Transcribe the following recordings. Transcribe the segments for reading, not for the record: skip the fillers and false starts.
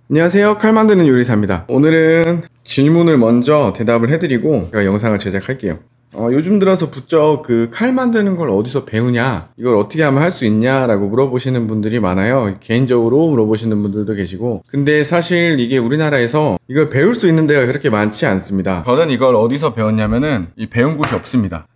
안녕하세요. 칼 만드는 요리사입니다. 오늘은 질문을 먼저 대답을 해드리고 제가 영상을 제작할게요. 요즘 들어서 부쩍 칼 만드는 걸 어디서 배우냐, 이걸 어떻게 하면 할 수 있냐 라고 물어보시는 분들이 많아요. 개인적으로 물어보시는 분들도 계시고, 근데 사실 이게 우리나라에서 이걸 배울 수 있는 데가 그렇게 많지 않습니다. 저는 이걸 어디서 배웠냐면은 배운 곳이 없습니다.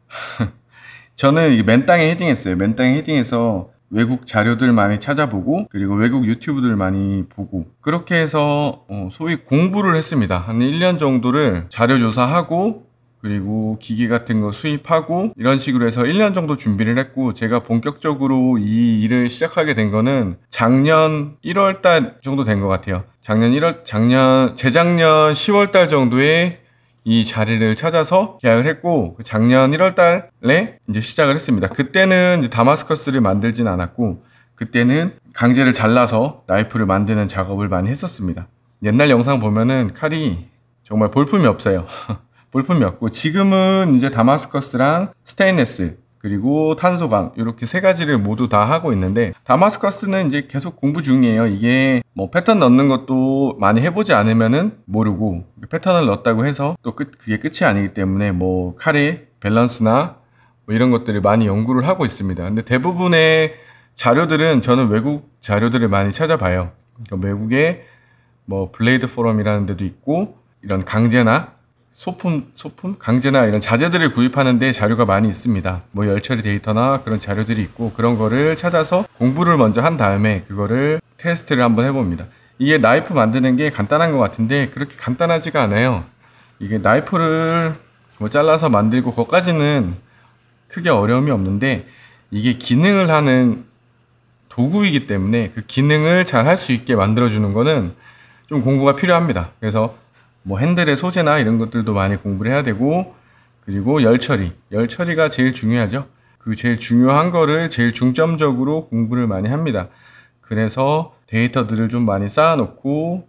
저는 이 맨땅에 헤딩했어요. 맨땅에 헤딩해서 외국 자료들 많이 찾아보고, 그리고 외국 유튜브들 많이 보고, 그렇게 해서 소위 공부를 했습니다. 한 1년 정도를 자료 조사하고, 그리고 기기 같은 거 수입하고, 이런 식으로 해서 1년 정도 준비를 했고, 제가 본격적으로 이 일을 시작하게 된 거는 작년 1월 달 정도 된 것 같아요. 재작년 10월 달 정도에 이 자리를 찾아서 계약을 했고, 작년 1월 달에 이제 시작을 했습니다. 그때는 이제 다마스커스를 만들진 않았고, 그때는 강제를 잘라서 나이프를 만드는 작업을 많이 했었습니다. 옛날 영상 보면은 칼이 정말 볼품이 없어요. 볼품이 없고, 지금은 이제 다마스커스랑 스테인레스, 그리고 탄소광, 이렇게 세 가지를 모두 다 하고 있는데, 다마스커스는 이제 계속 공부 중이에요. 이게 패턴 넣는 것도 많이 해보지 않으면은 모르고, 패턴을 넣었다고 해서 또 그게 끝이 아니기 때문에 칼의 밸런스나 이런 것들을 많이 연구를 하고 있습니다. 근데 대부분의 자료들은 저는 외국 자료들을 많이 찾아봐요. 그러니까 외국에 블레이드 포럼이라는 데도 있고, 이런 강제나 소품, 강제나 이런 자재들을 구입하는데 자료가 많이 있습니다. 열처리 데이터나 그런 자료들이 있고, 그런 거를 찾아서 공부를 먼저 한 다음에 그거를 테스트를 한번 해봅니다. 이게 나이프 만드는 게 간단한 것 같은데 그렇게 간단하지가 않아요. 이게 나이프를 잘라서 만들고 그것까지는 크게 어려움이 없는데, 이게 기능을 하는 도구이기 때문에 그 기능을 잘 할 수 있게 만들어주는 거는 좀 공부가 필요합니다. 그래서 핸들의 소재나 이런 것들도 많이 공부를 해야 되고, 그리고 열처리가 제일 중요하죠. 그 제일 중요한 거를 제일 중점적으로 공부를 많이 합니다. 그래서 데이터들을 좀 많이 쌓아놓고,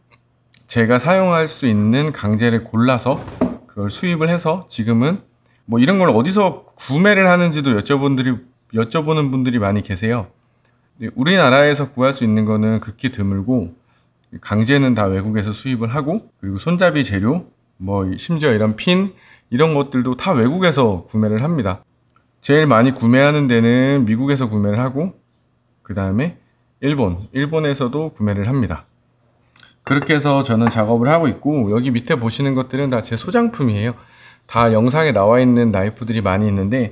제가 사용할 수 있는 강제를 골라서 그걸 수입을 해서, 지금은 이런 걸 어디서 구매를 하는지도 여쭤보는 분들이 많이 계세요. 우리나라에서 구할 수 있는 거는 극히 드물고, 강제는 다 외국에서 수입을 하고, 그리고 손잡이 재료, 심지어 이런 핀, 이런 것들도 다 외국에서 구매를 합니다. 제일 많이 구매하는 데는 미국에서 구매를 하고, 그 다음에 일본에서도 구매를 합니다. 그렇게 해서 저는 작업을 하고 있고, 여기 밑에 보시는 것들은 다 제 소장품이에요. 다 영상에 나와 있는 나이프들이 많이 있는데,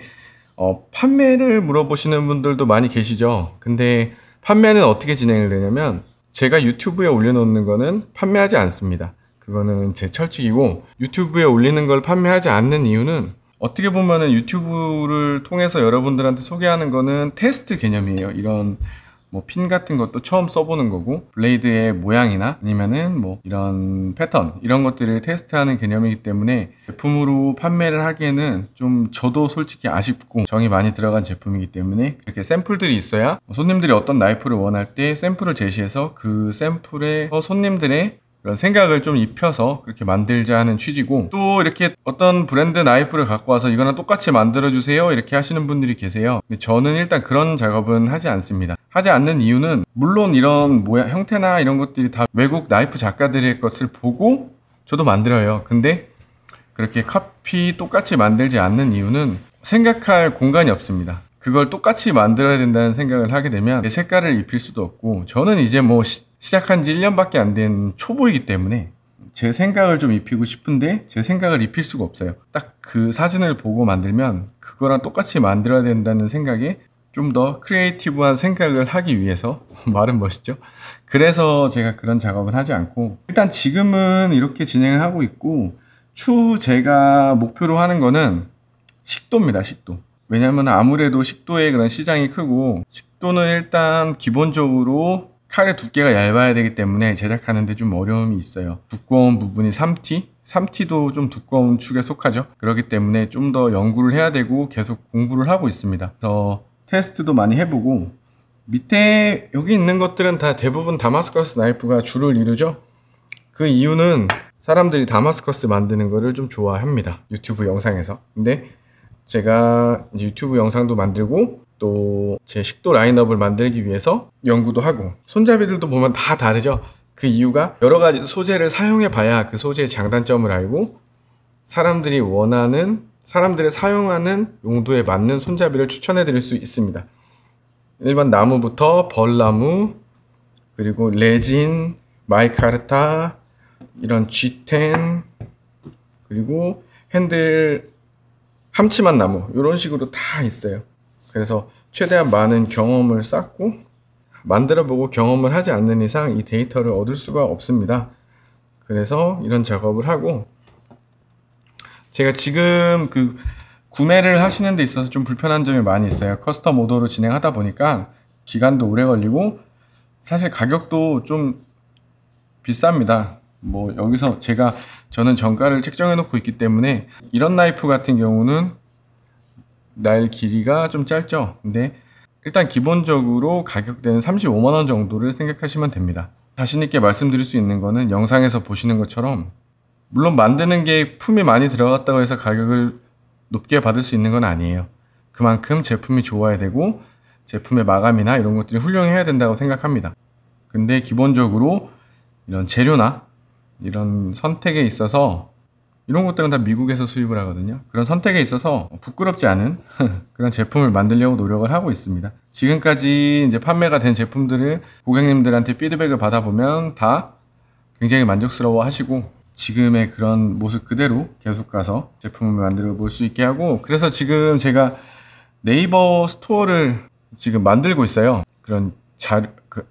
판매를 물어보시는 분들도 많이 계시죠. 근데 판매는 어떻게 진행을 되냐면, 제가 유튜브에 올려놓는 거는 판매하지 않습니다. 그거는 제 철칙이고, 유튜브에 올리는 걸 판매하지 않는 이유는, 어떻게 보면은 유튜브를 통해서 여러분들한테 소개하는 거는 테스트 개념이에요. 이런 핀 같은 것도 처음 써보는 거고, 블레이드의 모양이나 아니면은 이런 패턴, 이런 것들을 테스트하는 개념이기 때문에 제품으로 판매를 하기에는 좀 저도 솔직히 아쉽고 정이 많이 들어간 제품이기 때문에, 이렇게 샘플들이 있어야 손님들이 어떤 나이프를 원할 때 샘플을 제시해서 그 샘플에 손님들의 그런 생각을 좀 입혀서 그렇게 만들자 하는 취지고, 또 이렇게 어떤 브랜드 나이프를 갖고 와서 이거랑 똑같이 만들어주세요 이렇게 하시는 분들이 계세요. 근데 저는 일단 그런 작업은 하지 않습니다. 하지 않는 이유는, 물론 이런 모양, 형태나 이런 것들이 다 외국 나이프 작가들의 것을 보고 저도 만들어요. 근데 그렇게 똑같이 만들지 않는 이유는, 생각할 공간이 없습니다. 그걸 똑같이 만들어야 된다는 생각을 하게 되면 내 색깔을 입힐 수도 없고, 저는 이제 시작한 지 1년밖에 안 된 초보이기 때문에 제 생각을 좀 입히고 싶은데 제 생각을 입힐 수가 없어요. 딱 그 사진을 보고 만들면 그거랑 똑같이 만들어야 된다는 생각에 좀 더 크리에이티브한 생각을 하기 위해서 말은 멋있죠? 그래서 제가 그런 작업을 하지 않고, 일단 지금은 이렇게 진행을 하고 있고, 제가 목표로 하는 거는 식도입니다. 식도. 왜냐면 아무래도 식도의 그런 시장이 크고, 식도는 일단 기본적으로 칼의 두께가 얇아야 되기 때문에 제작하는데 좀 어려움이 있어요. 두꺼운 부분이 3T도 좀 두꺼운 축에 속하죠. 그렇기 때문에 좀 더 연구를 해야 되고 계속 공부를 하고 있습니다. 그래서 테스트도 많이 해보고, 밑에 여기 있는 것들은 다 대부분 다마스커스 나이프가 주를 이루죠. 그 이유는 사람들이 다마스커스 만드는 거를 좀 좋아합니다. 유튜브 영상에서. 근데 제가 유튜브 영상도 만들고, 또 제 식도 라인업을 만들기 위해서 연구도 하고, 손잡이들도 보면 다 다르죠. 그 이유가 여러 가지 소재를 사용해 봐야 그 소재의 장단점을 알고 사람들이 원하는, 사람들이 사용하는 용도에 맞는 손잡이를 추천해 드릴 수 있습니다. 일반 나무부터 벌나무, 그리고 레진, 마이카르타, 이런 G10, 그리고 핸들 함침한 나무, 이런 식으로 다 있어요. 그래서 최대한 많은 경험을 쌓고 만들어보고 경험을 하지 않는 이상 이 데이터를 얻을 수가 없습니다. 그래서 이런 작업을 하고, 제가 지금 그 구매를 하시는 데 있어서 좀 불편한 점이 많이 있어요. 커스텀 오더로 진행하다 보니까 기간도 오래 걸리고 사실 가격도 좀 비쌉니다. 뭐 여기서 저는 정가를 책정해 놓고 있기 때문에, 이런 나이프 같은 경우는 날 길이가 좀 짧죠. 근데 일단 기본적으로 가격대는 35만원 정도를 생각하시면 됩니다. 자신 있게 말씀드릴 수 있는 거는 영상에서 보시는 것처럼, 물론 만드는 게 품이 많이 들어갔다고 해서 가격을 높게 받을 수 있는 건 아니에요. 그만큼 제품이 좋아야 되고 제품의 마감이나 이런 것들이 훌륭해야 된다고 생각합니다. 근데 기본적으로 이런 재료나 이런 선택에 있어서, 이런 것들은 다 미국에서 수입을 하거든요. 그런 선택에 있어서 부끄럽지 않은 그런 제품을 만들려고 노력을 하고 있습니다. 지금까지 이제 판매가 된 제품들을 고객님들한테 피드백을 받아보면 다 굉장히 만족스러워 하시고, 지금의 그런 모습 그대로 계속 가서 제품을 만들어 볼 수 있게 하고, 그래서 지금 제가 네이버 스토어를 지금 만들고 있어요. 그런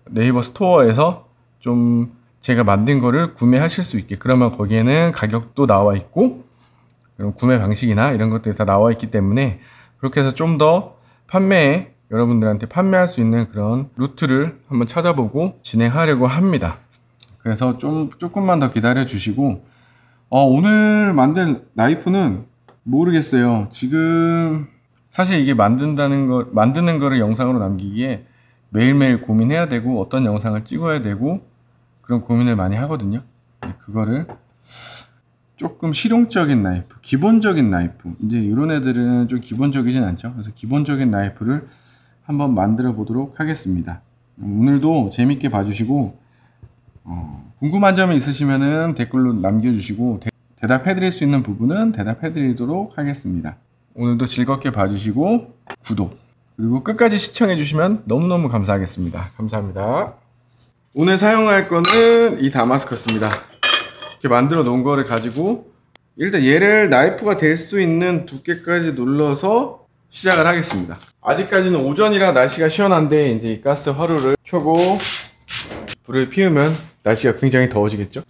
네이버 스토어에서 좀 제가 만든 거를 구매하실 수 있게, 그러면 거기에는 가격도 나와 있고 그런 구매 방식이나 이런 것들이 다 나와 있기 때문에, 그렇게 해서 좀 더 여러분들한테 판매할 수 있는 그런 루트를 한번 찾아보고 진행하려고 합니다. 그래서 조금만 더 기다려 주시고, 오늘 만든 나이프는 모르겠어요. 지금 사실 이게 만드는 거를 영상으로 남기기에 매일매일 고민해야 되고 어떤 영상을 찍어야 되고 그런 고민을 많이 하거든요. 그거를 조금 실용적인 나이프, 기본적인 나이프, 이제 이런 애들은 좀 기본적이진 않죠. 그래서 기본적인 나이프를 한번 만들어 보도록 하겠습니다. 오늘도 재밌게 봐주시고, 궁금한 점이 있으시면은 댓글로 남겨주시고, 대답해 드릴 수 있는 부분은 대답해 드리도록 하겠습니다. 오늘도 즐겁게 봐주시고 구독, 그리고 끝까지 시청해 주시면 너무너무 감사하겠습니다. 감사합니다. 오늘 사용할 거는 이 다마스커스입니다. 이렇게 만들어 놓은 거를 가지고 일단 얘를 나이프가 될 수 있는 두께까지 눌러서 시작을 하겠습니다. 아직까지는 오전이라 날씨가 시원한데, 이제 이 가스 화로를 켜고 불을 피우면 날씨가 굉장히 더워지겠죠?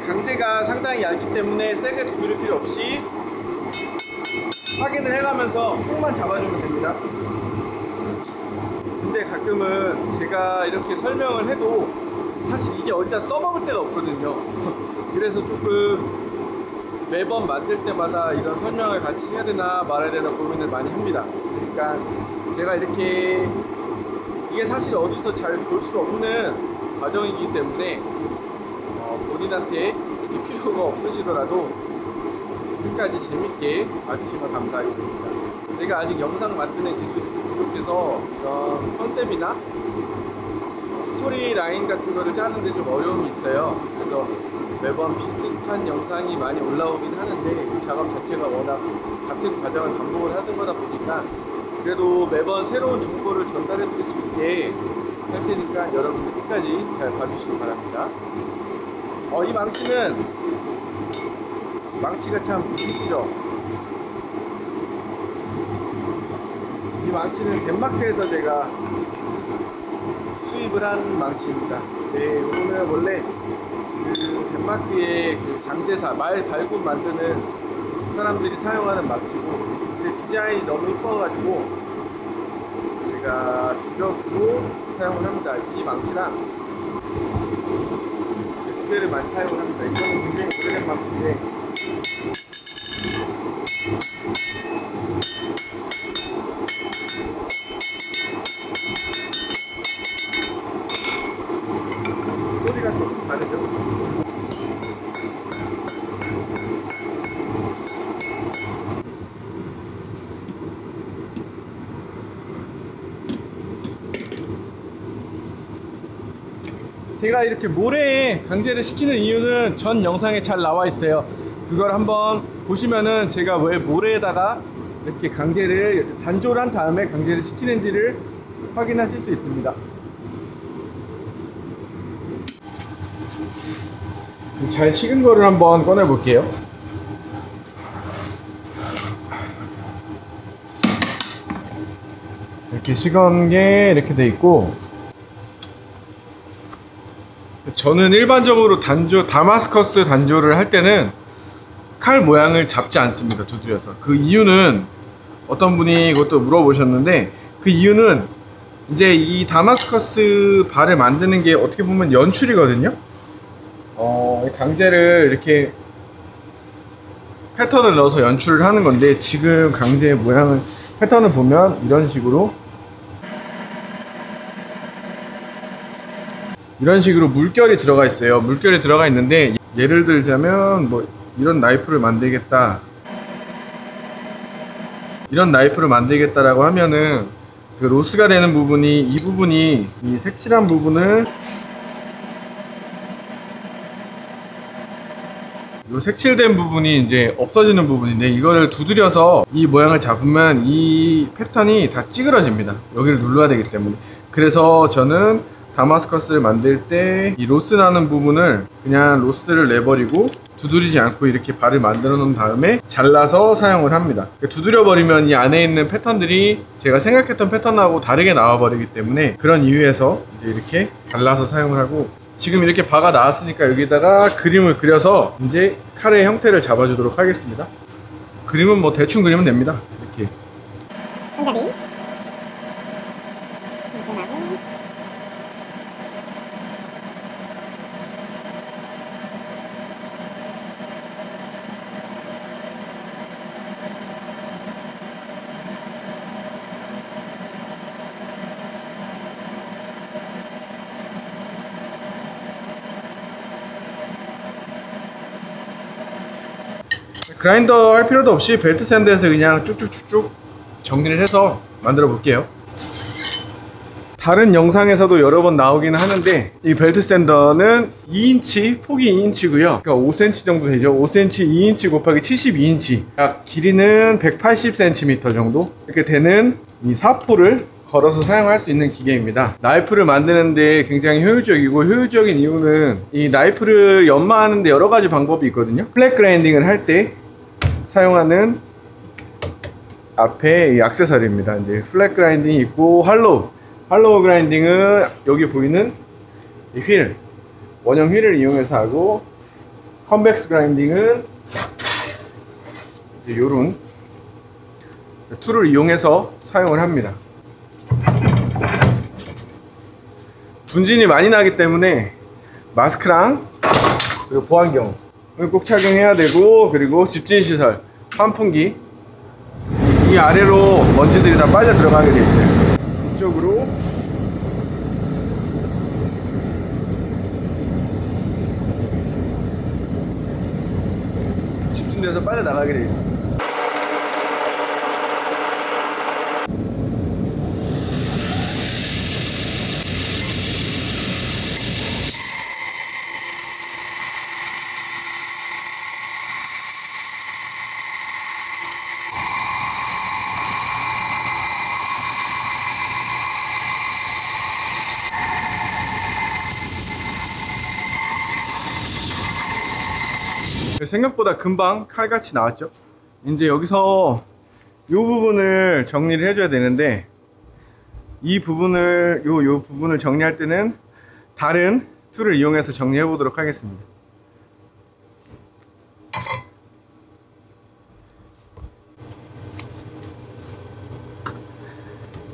강제가 상당히 얇기 때문에 세게 두드릴 필요 없이 확인을 해가면서 콩만 잡아주면 됩니다. 근데 가끔은 제가 이렇게 설명을 해도 사실 이게 어디다 써먹을 데가 없거든요. 그래서 조금 매번 만들 때마다 이런 설명을 같이 해야 되나 말아야 되나 고민을 많이 합니다. 그러니까 제가 이렇게, 이게 사실 어디서 잘 볼 수 없는 과정이기 때문에 본인한테 이렇게 필요가 없으시더라도 끝까지 재밌게 봐주시면 감사하겠습니다. 제가 아직 영상 만드는 기술이 좀 부족해서 이런 컨셉이나 스토리 라인 같은 거를 짜는데 좀 어려움이 있어요. 그래서 그래서 매번 비슷한 영상이 많이 올라오긴 하는데 이 작업 자체가 워낙 같은 과정을 반복을 하는 거다 보니까 그래도 매번 새로운 정보를 전달해 드릴 수 있게 할 테니까 여러분들 끝까지 잘 봐주시기 바랍니다. 이 망치가 참 이쁘죠? 이 망치는 덴마크에서 제가 수입을 한 망치입니다. 네, 이거는 원래 그 덴마크의 그 장제사, 말 발굽 만드는 사람들이 사용하는 망치고, 근데 디자인이 너무 이뻐가지고 제가 주력으로 사용을 합니다. 이 망치랑 두 개를 많이 사용을 합니다. 이거는 굉장히 오래된 망치인데 소리가 조금 다르죠? 제가 이렇게 모래에 강제를 시키는 이유는 전 영상에 잘 나와 있어요. 그걸 한번 보시면은 제가 왜 모래에다가 이렇게 강제를 단조를 한 다음에 강제를 시키는지를 확인하실 수 있습니다. 잘 식은 거를 한번 꺼내 볼게요. 이렇게 식은 게 이렇게 돼 있고, 저는 일반적으로 다마스커스 단조를 할 때는 칼 모양을 잡지 않습니다. 두드려서. 그 이유는 어떤 분이 이것도 물어보셨는데, 그 이유는 이제 이 다마스커스 발을 만드는 게 어떻게 보면 연출이거든요. 강제를 이렇게 패턴을 넣어서 연출을 하는 건데, 지금 강제의 모양을 패턴을 보면 이런 식으로 물결이 들어가 있어요. 물결이 들어가 있는데, 예를 들자면 뭐 이런 나이프를 만들겠다라고 하면은 그 로스가 되는 부분이 이 색칠한 부분을 이 색칠된 부분이 이제 없어지는 부분인데, 이거를 두드려서 이 모양을 잡으면 이 패턴이 다 찌그러집니다. 여기를 눌러야 되기 때문에. 그래서 저는 다마스커스를 만들 때 이 로스 나는 부분을 그냥 로스를 내버리고 두드리지 않고 이렇게 발을 만들어 놓은 다음에 잘라서 사용을 합니다. 두드려 버리면 이 안에 있는 패턴들이 제가 생각했던 패턴하고 다르게 나와 버리기 때문에, 그런 이유에서 이제 이렇게 잘라서 사용을 하고, 지금 이렇게 바가 나왔으니까 여기다가 그림을 그려서 이제 칼의 형태를 잡아주도록 하겠습니다. 그림은 뭐 대충 그리면 됩니다. 이렇게 손잡이 조심하고, 그라인더 할 필요도 없이 벨트 샌드에서 그냥 쭉쭉쭉쭉 정리를 해서 만들어 볼게요. 다른 영상에서도 여러 번 나오기는 하는데, 이 벨트 샌더는 2인치, 폭이 2인치고요. 그러니까 5cm 정도 되죠. 5cm, 2인치 곱하기 72인치. 약 길이는 180cm 정도 이렇게 되는 이 사포를 걸어서 사용할 수 있는 기계입니다. 나이프를 만드는데 굉장히 효율적이고, 효율적인 이유는 이 나이프를 연마하는데 여러 가지 방법이 있거든요. 플랫 그라인딩을 할 때 사용하는 앞에 이 액세서리입니다. 이제 플랫 그라인딩이 있고, 할로우 그라인딩은 여기 보이는 이 휠, 원형 휠을 이용해서 하고, 컨벡스 그라인딩은 이제 요런 툴을 이용해서 사용을 합니다. 분진이 많이 나기 때문에 마스크랑 그리고 보안경을 꼭 착용해야 되고, 그리고 집진시설, 환풍기, 이 아래로 먼지들이 다 빠져 들어가게 돼 있어요. 이쪽으로 집중돼서 빠져나가게 돼 있어요. 생각보다 금방 칼같이 나왔죠. 이제 여기서 이 부분을 정리를 해줘야 되는데, 이 부분을 요 부분을 정리할 때는 다른 툴을 이용해서 정리해 보도록 하겠습니다.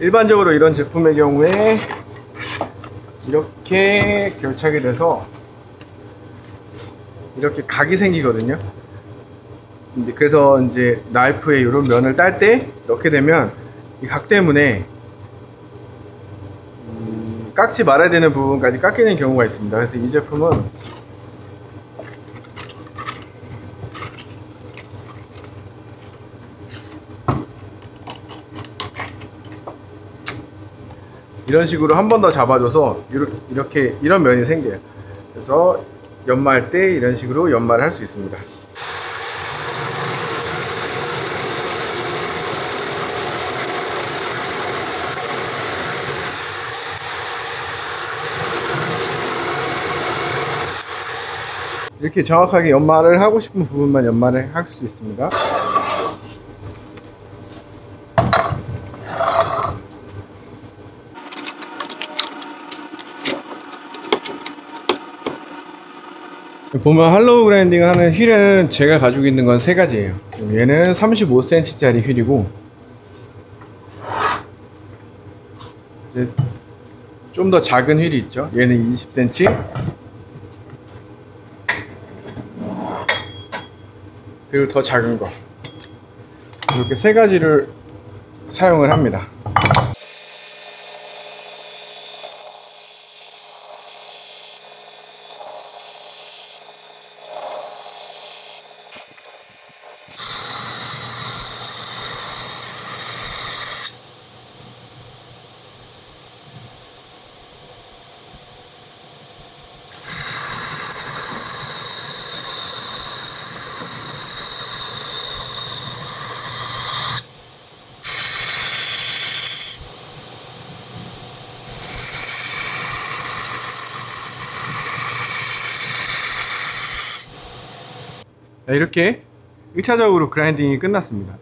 일반적으로 이런 제품의 경우에 이렇게 결착이 돼서 이렇게 각이 생기거든요. 그래서 이제 나이프에 이런 면을 딸 때 이렇게 되면 이 각 때문에 깎지 말아야 되는 부분까지 깎이는 경우가 있습니다. 그래서 이 제품은 이런 식으로 한 번 더 잡아줘서 이렇게 이런 면이 생겨요. 그래서 연마할 때 이런 식으로 연마를 할 수 있습니다. 이렇게 정확하게 연마를 하고 싶은 부분만 연마를 할 수 있습니다. 보면 할로우 그라인딩 하는 휠은 제가 가지고 있는 건 세 가지예요. 얘는 35cm 짜리 휠이고, 이제 좀 더 작은 휠이 있죠. 얘는 20cm, 그리고 더 작은 거, 이렇게 세 가지를 사용을 합니다. 이렇게 1차적으로 그라인딩이 끝났습니다.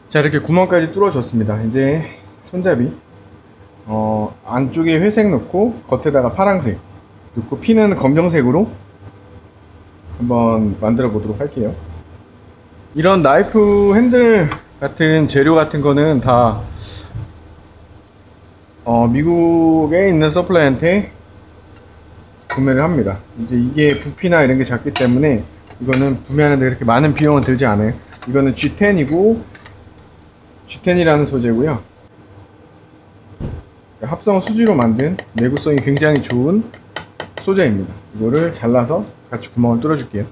자, 이렇게 구멍까지 뚫어줬습니다. 이제 손잡이 안쪽에 회색 넣고 겉에다가 파란색 넣고 피는 검정색으로 한번 만들어 보도록 할게요. 이런 나이프 핸들 같은 재료 같은 거는 다 미국에 있는 서플라이한테 구매를 합니다. 이제 이게 부피나 이런 게 작기 때문에 이거는 구매하는데 그렇게 많은 비용은 들지 않아요. 이거는 G10이고, G10이라는 소재고요. 합성 수지로 만든 내구성이 굉장히 좋은 소재입니다. 이거를 잘라서 같이 구멍을 뚫어 줄게요.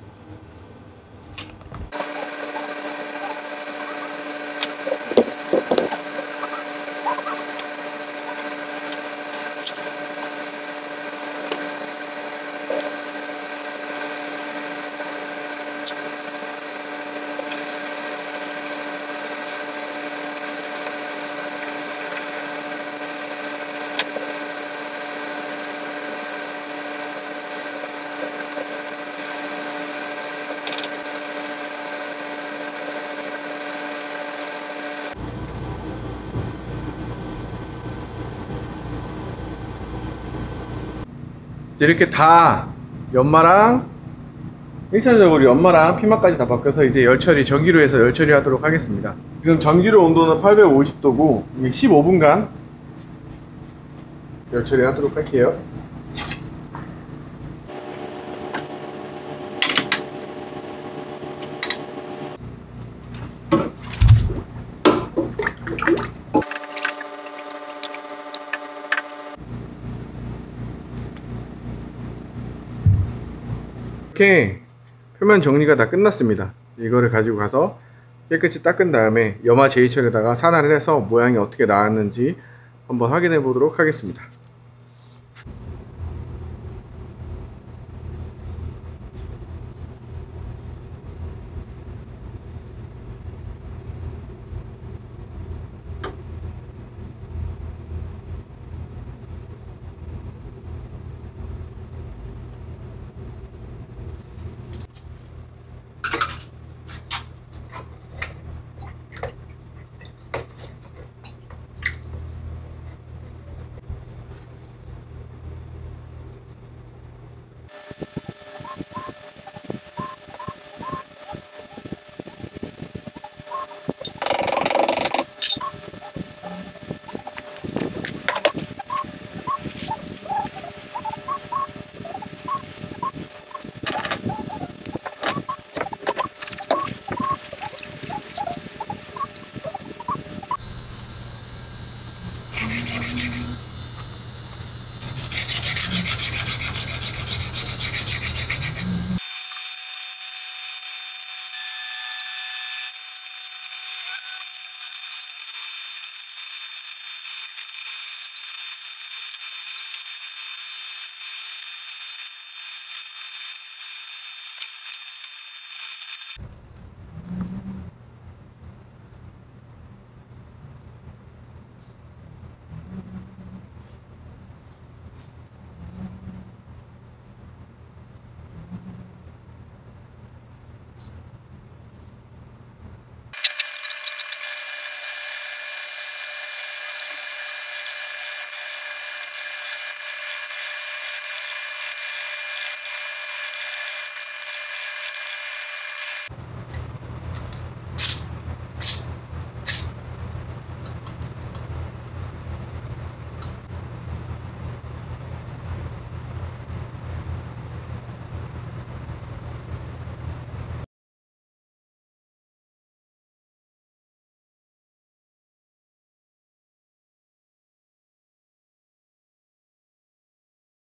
이렇게 다 연마랑 1차적으로 연마랑 피막까지 다 바뀌어서 이제 열처리, 전기로 해서 열처리 하도록 하겠습니다. 지금 전기로 온도는 850도고 이게 15분간 열처리 하도록 할게요. 이렇게 표면 정리가 다 끝났습니다. 이거를 가지고 가서 깨끗이 닦은 다음에 염화 제이철에다가 산화를 해서 모양이 어떻게 나왔는지 한번 확인해 보도록 하겠습니다.